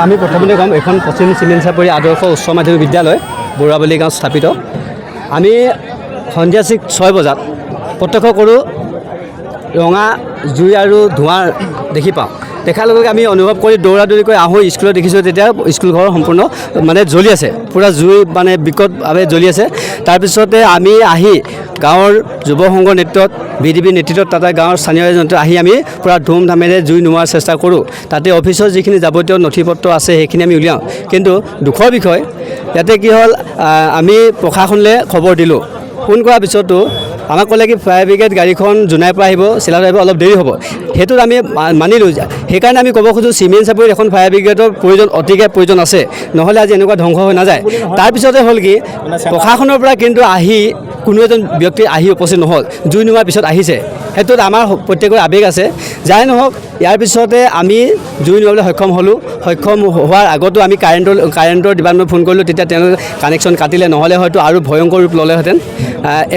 আমি প্ৰথমতে ক'ম এখন পশ্চিম চিমেণ্ট চাপৰি আদৰ্শ উচ্চ মাধ্যমিক বিদ্যালয় বৰুৱাবলী গাঁৱত স্থাপিত। আমি সন্ধিয়া 6 বজাত প্ৰত্যক্ষ কৰোঁ ৰঙা জুই আৰু ধোঁৱা দেখি পাওঁ। দেখাৰ লগে লগে আমি অনুভৱ কৰি দৌৰা দৌৰিকৈ আহোঁ স্কুলত। দেখিছোঁ তেতিয়া স্কুলঘৰ সম্পূৰ্ণ মানে জ্বলি আছে, পূৰা জুই মানে বিকটভাৱে জ্বলি আছে। তাৰপিছতে আমি আহি গাঁৱৰ যুৱ সংঘৰ নেতৃত্বত VDP নেতৃত্বত তাতে গাঁৱৰ স্থানীয় এজনটো আহি আমি পূৰা ধুমধামেৰে জুই নুমুৱাৰ চেষ্টা কৰোঁ। তাতে অফিচৰ যিখিনি যাৱতীয় নথি পত্ৰ আছে সেইখিনি আমি উলিয়াওঁ। কিন্তু দুখৰ বিষয় ইয়াতে কি হ'ল, আমি প্ৰশাসনলৈ খবৰ দিলোঁ। ফোন কৰাৰ পিছতো আমাক ক'লে কি ফায়াৰ ব্ৰিগেড গাড়ীখন জোনাইৰ পৰা আহিব, চিলাত আহিব, অলপ দেৰি হ'ব। সেইটোত আমি মানিলোঁ। সেইকাৰণে আমি ক'ব খোজোঁ চিমেণ্ট চাপৰিত এখন ফায়াৰ ব্ৰিগেডৰ অতিকে প্ৰয়োজন আছে, নহ'লে আজি এনেকুৱা ধ্বংস হৈ নাযায়। তাৰপিছতে হ'ল কি প্ৰশাসনৰ পৰা কিন্তু আহি কোনো এজন ব্যক্তি আহি উপস্থিত নহ'ল, জুই নুমাৰ পিছত আহিছে। সেইটোত আমাৰ প্ৰত্যেকৰ আৱেগ আছে। যাই নহওক, ইয়াৰ পিছতে আমি জুই নুমাবলৈ সক্ষম হ'লোঁ। সক্ষম হোৱাৰ আগতো আমি কাৰেণ্টৰ ডিপাৰ্টমেণ্টত ফোন কৰিলোঁ, তেতিয়া তেওঁলোকে কানেকশ্যন কাটিলে, নহ'লে হয়তো আৰু ভয়ংকৰ ৰূপ ল'লেহেঁতেন,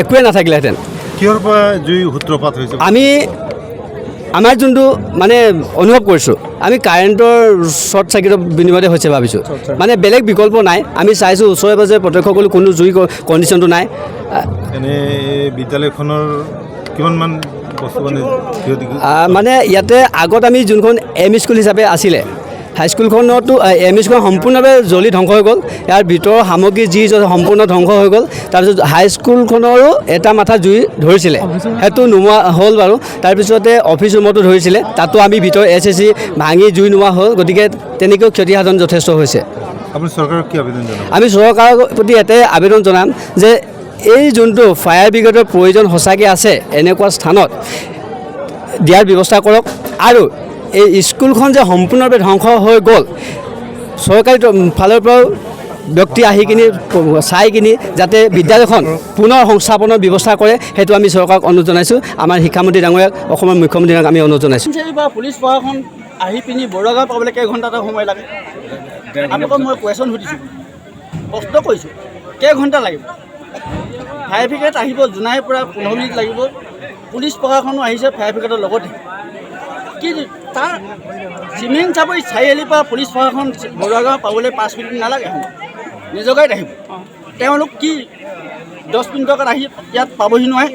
একোৱে নাথাকিলেহেঁতেন। কিহৰ পৰা জুই সূত্ৰপাত হৈছে? আমি আমাৰ যোনটো মানে অনুভৱ কৰিছোঁ, আমি কাৰেণ্টৰ শ্বৰ্ট চাৰ্কিটৰ বিনিময়তে হৈছে ভাবিছোঁ, মানে বেলেগ বিকল্প নাই। আমি চাইছোঁ ওচৰে পাজৰে প্ৰত্যক্ষ কৰিলোঁ, কোনো জুই কণ্ডিশ্যনটো নাই। এনেই বিদ্যালয়খনৰ কিমানমান বস্তু মানে ইয়াতে আগত আমি যোনখন M স্কুল হিচাপে আছিলে, হাইস্কুলখনতো M স্কুলখন সম্পূৰ্ণভাৱে জ্বলি ধ্বংস হৈ গ'ল। ইয়াৰ ভিতৰৰ সামগ্ৰী যি সম্পূৰ্ণ ধ্বংস হৈ গ'ল। তাৰপিছত হাইস্কুলখনৰো এটা মাথা জুই ধৰিছিলে, সেইটো নোমোৱা হ'ল বাৰু। তাৰপিছতে অফিচ ৰুমতো ধৰিছিলে, তাতো আমি ভিতৰ SSC ভাঙি জুই নোমোৱা হ'ল। গতিকে তেনেকৈও ক্ষতিসাধন যথেষ্ট হৈছে। আপুনি চৰকাৰক কি আবেদন জনাব? আমি চৰকাৰৰ প্ৰতি এটাই আবেদন জনাম যে এই যোনটো ফায়াৰ ব্ৰিগেডৰ প্ৰয়োজন সঁচাকৈ আছে, এনেকুৱা স্থানত দিয়াৰ ব্যৱস্থা কৰক। আৰু এই স্কুলখন যে সম্পূৰ্ণভাৱে ধ্বংস হৈ গ'ল, চৰকাৰী ফালৰ পৰাও ব্যক্তি আহি কিনি চাই কিনি যাতে বিদ্যালয়খন পুনৰ সংস্থাপনৰ ব্যৱস্থা কৰে, সেইটো আমি চৰকাৰক অনুৰোধ জনাইছোঁ। আমাৰ শিক্ষামন্ত্ৰী ডাঙৰীয়াক, অসমৰ মুখ্যমন্ত্ৰী ডাঙৰীয়াক আমি অনুৰোধ জনাইছোঁ। পুলিচ প্ৰশাসন আহি পিনি বৰুৱাগাঁও পাবলৈ কেইঘণ্টা এটা সময় লাগে? আপোনালোকক মই কুৱেশ্যন সুধিছোঁ, প্ৰশ্ন কৰিছোঁ, কেইঘণ্টা লাগিব? ফায়াৰ ব্ৰিগেড আহিব জোনাইৰ পৰা 15 মিনিট লাগিব। পুলিচ প্ৰশাসনো আহিছে ফায়াৰ ব্ৰিগেডৰ লগতে। কি তাৰ চিমেণ্ট চাপৰি চাৰিআলিৰ পৰা পুলিচ প্ৰশাসন বৰুৱাগাঁও পাবলৈ 5 মিনিট নালাগে, নিজৰ গাড়ীত আহিব। তেওঁলোক কি 10 মিনিটত আহি ইয়াত পাবহি নোৱাৰে?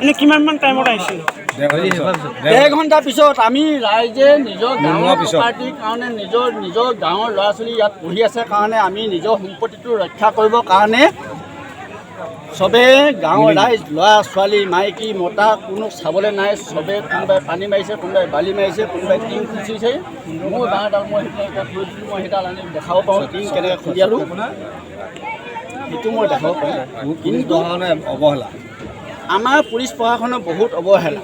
এনে কিমানমান টাইমত আহিছিল? 1.5 ঘণ্টাৰ পিছত আমি ৰাইজে নিজৰ গাঁৱৰ প্ৰপাৰ্টিৰ কাৰণে নিজৰ গাঁৱৰ ল'ৰা ছোৱালী ইয়াত পঢ়ি আছে কাৰণে আমি নিজৰ সম্পত্তিটো ৰক্ষা কৰিবৰ কাৰণে চবেই গাঁৱৰ ৰাইজ, ল'ৰা ছোৱালী, মাইকী মতা কোনো চাবলৈ নাই। চবেই কোনোবাই পানী মাৰিছে, কোনোবাই বালি মাৰিছে, কোনোবাই টিং খুচিছে। মোৰ বাঁহডাল মই সেইবিলাক থৈ দিলোঁ, মই সেইডাল আনি দেখাব পাৰোঁ টিং কেনেকৈ খুদিয়ালোঁ, সেইটো মই দেখাব পাৰিম। কিন্তু অৱহেলা, আমাৰ পুলিচ প্ৰশাসনৰ বহুত অৱহেলা।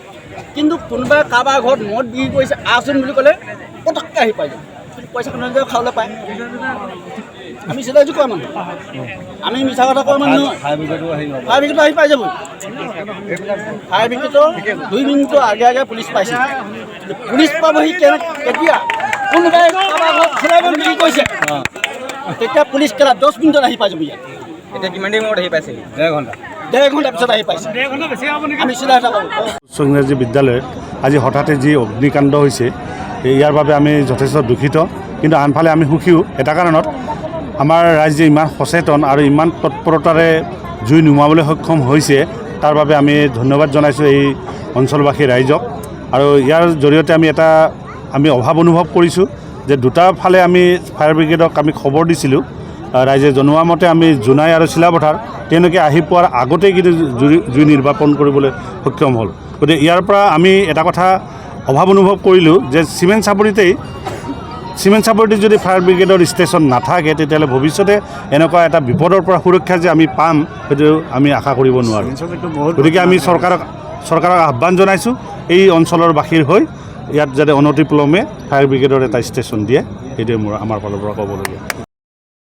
কিন্তু কোনোবাই কাৰোবাৰ ঘৰত মদ বিক্ৰী কৰিছে, আহচোন বুলি ক'লে পটককৈ আহি পাই যায়। পইচাখন নিজে খাবলৈ পায়। আমি চিধাই কোৱা মানুহ, আমি মিছা কথা কোৱা মানুহ নহয়। ফায়াৰ ব্ৰিগেডো আহি পাই যাব। ফায়াৰ ব্ৰিগেডৰ 2 মিনিটৰ আগে আগে পুলিচ পাইছে। পুলিচ পাবহি কেতিয়া? কোনোবাই কাৰোবাৰ ঘৰত খোলাইব বিক্ৰী কৰিছে, তেতিয়া পুলিচ কেলা 10 মিনিটত আহি পাই যাব ইয়াত। এতিয়া কিমান টাইমত আহি পাইছে? 1.5 ঘণ্টা পিছত আহি পাইছে। আমি চিধা এটা পাব। উচ্চ ইংৰাজী বিদ্যালয়ত আজি হঠাতে যি অগ্নিকাণ্ড হৈছে, ইয়াৰ বাবে আমি যথেষ্ট দুখিত। কিন্তু আনফালে আমি সুখীও এটা কাৰণত, আমাৰ ৰাইজে ইমান সচেতন আৰু ইমান তৎপৰতাৰে জুই নুমাবলৈ সক্ষম হৈছে, তাৰ বাবে আমি ধন্যবাদ জনাইছোঁ এই অঞ্চলবাসী ৰাইজক। আৰু ইয়াৰ জৰিয়তে আমি অভাৱ অনুভৱ কৰিছোঁ যে দুটা ফালে আমি ফায়াৰ ব্ৰিগেডক আমি খবৰ দিছিলোঁ। ৰাইজে জনোৱা মতে আমি জোনাই আৰু চিলাপথাৰ তেওঁলোকে আহি পোৱাৰ আগতেই কিন্তু জুই নিৰ্বাপন কৰিবলৈ সক্ষম হ'ল। গতিকে ইয়াৰ পৰা আমি এটা কথা অভাৱ অনুভৱ কৰিলোঁ যে চিমেণ্ট চাপৰিতেই চিমেণ্ট চাপৰিত যদি ফায়াৰ ব্ৰিগেডৰ ষ্টেচন নাথাকে তেতিয়াহ'লে ভৱিষ্যতে এনেকুৱা এটা বিপদৰ পৰা সুৰক্ষা যে আমি পাম সেইটো আমি আশা কৰিব নোৱাৰোঁ গতিকে আমি চৰকাৰক আহ্বান জনাইছোঁ এই অঞ্চলৰ বাসীৰ হৈ ইয়াত যাতে অনতিপলমে ফায়াৰ ব্ৰিগেডৰ এটা ষ্টেচন দিয়ে সেইটোৱে আমাৰ ফালৰ পৰা ক'বলগীয়া